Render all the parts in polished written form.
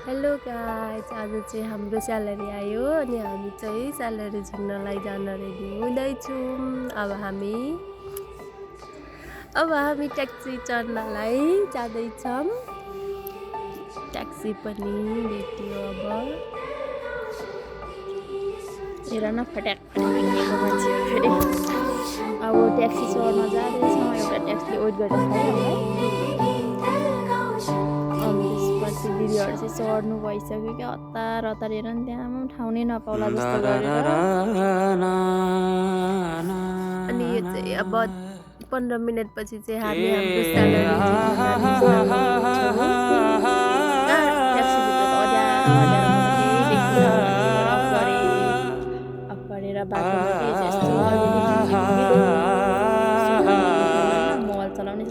Hello guys, आज चाहिँ हाम्रो स्यालेरी आयो अनि हामी चाहिँ स्यालेरी झिक्नलाई जान रेडी हुँदैछौँ। अब हामी ट्याक्सी चढ्नलाई जाँदैछौँ। ट्याक्सी पनि भेट्यो। हेर न फट्याक हिँडेको मान्छेहरू फेरि अब ट्याक्सी चढ्न जाँदैछौँ। एउटा ट्याक्सी वेट गरिरहेको अनि त्यसपछि दिदीहरू चाहिँ चढ्नु भइसक्यो क्या। हतार हतार हेर नि, त्यहाँ पनि ठाउँ नै नपाउला जस्तो गरेर। अनि यो चाहिँ अब 15 मिनटपछि चाहिँ हामी हाम्रो स्यालेरी ट्याक्सीभित्र त अफ गरेर बाटोमा केही चाहिँ यस्तो मोबाइल चलाउने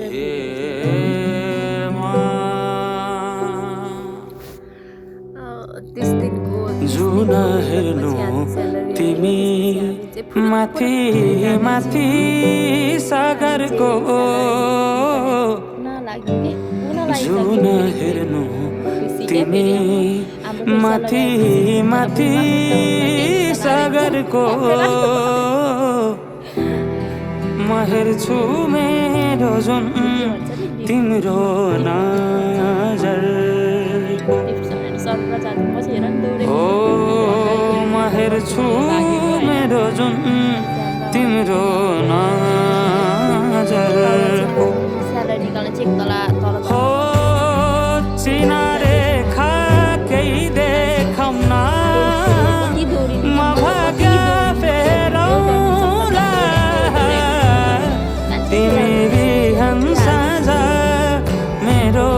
त्यस दिनको जुन हेर्नु तिमी माथि माथि सागरको जुन हेर्नु तिमी माथि माथि सागरको म हेर्छु मेरो जुन तिम्रो नजर म हेर्छु मेरो जुन तिम्रो नजर हो चिनारे खा केही देखाउन म भाग्य फेरौँला तिमी बिहान साँझ मेरो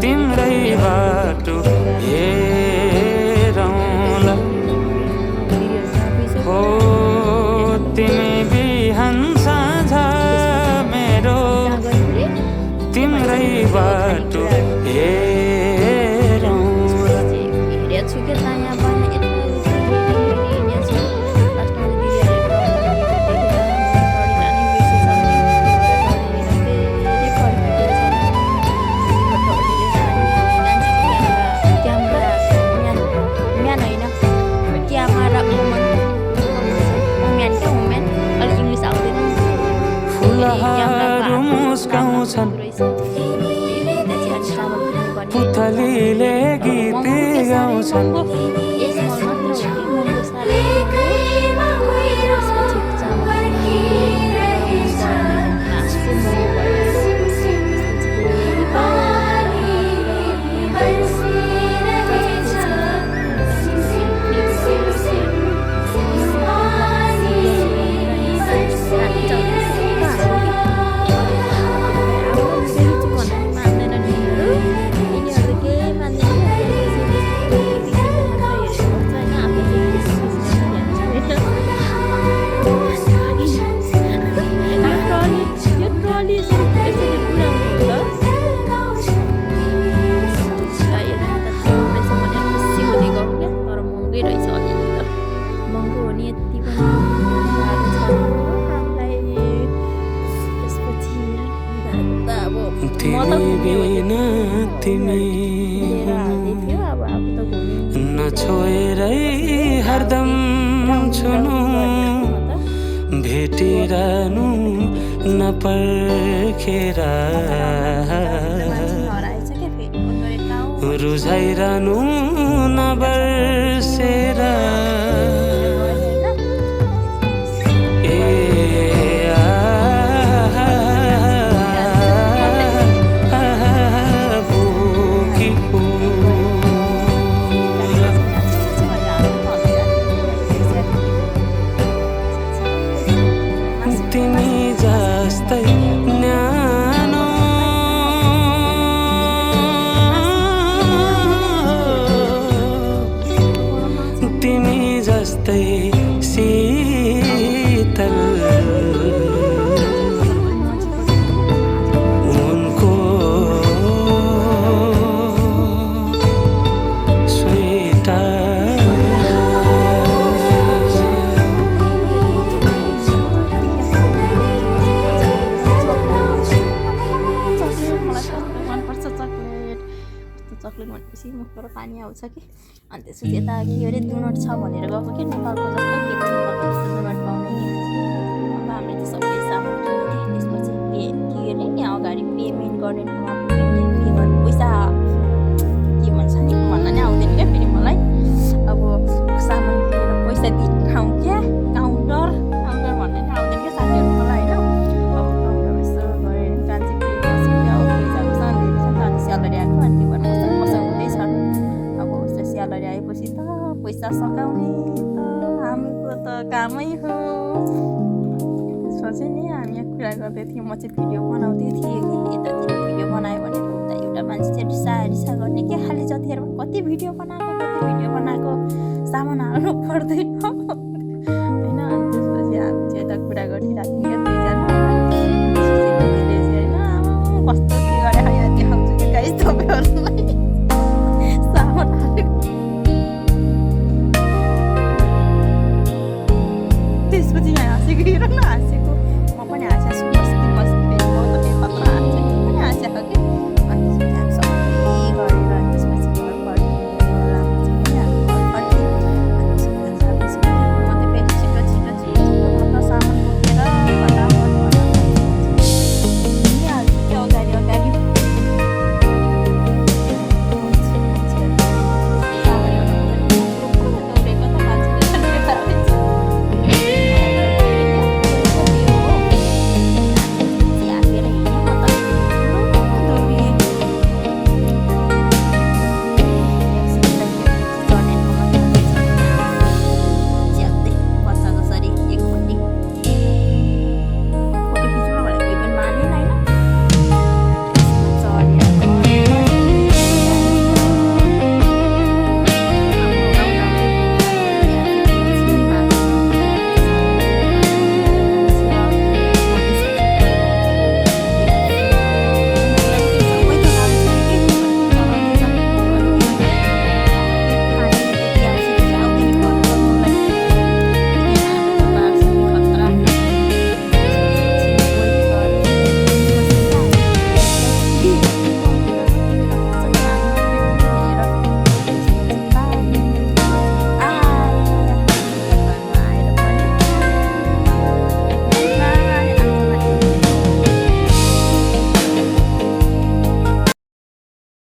तिम्रै बाटो हेरौँला हो तिमी बिहान साँझ मेरो तिम्रै बाटो हेरौँला फुलहरू मुस्काउँछन् पुतलीले गीत गाउँछन् तिमी नछोएरै हरदम छुनु भेटिरहनु नपर्खेर रुझाइरहनु नबर्सेर तिमी जस्तै न्यानो तिमी जस्तै सक्दैन भनेपछि मुखबाट पानी आउँछ कि अनि त्यसपछि यता के अरे दुनट छ भनेर गएको कि नेपालको जस्तो के को नेपालको जस्तो दुनट पाउने नि अब हामीले त्यो सबै सामान किन्थ्यौँ त्यसपछि के अरे यहाँ अगाडि पेमेन्ट गर्ने ठाउँमा पुग्यौँ पे गर्ने पैसा के भन्छ नि भन्न नै आउँदैन क्या फेरि मलाई अब सामान किनेर पैसा दिने ठाउँ क्या काउन्टर भन्ने नै आउँदैन क्या साथीहरू मलाई होइन अब काउन्टर यसो गरेर जान्छ के स्यालेरी आएको अनि त्यो भएर मसँग हुँदैछ अब उसले स्यालेरी आएपछि त पैसा सकाउने त हामीको त कामै हो सोचेँ नि हामी यहाँ कुरा गर्दै थियौँ म चाहिँ भिडियो बनाउँदै थिएँ कि यतातिर भिडियो बनायो भने त उता एउटा मान्छे चाहिँ रिसा गर्ने के खालि जतिखेर कति भिडियो बनाएको सामान हाल्नु पर्दैन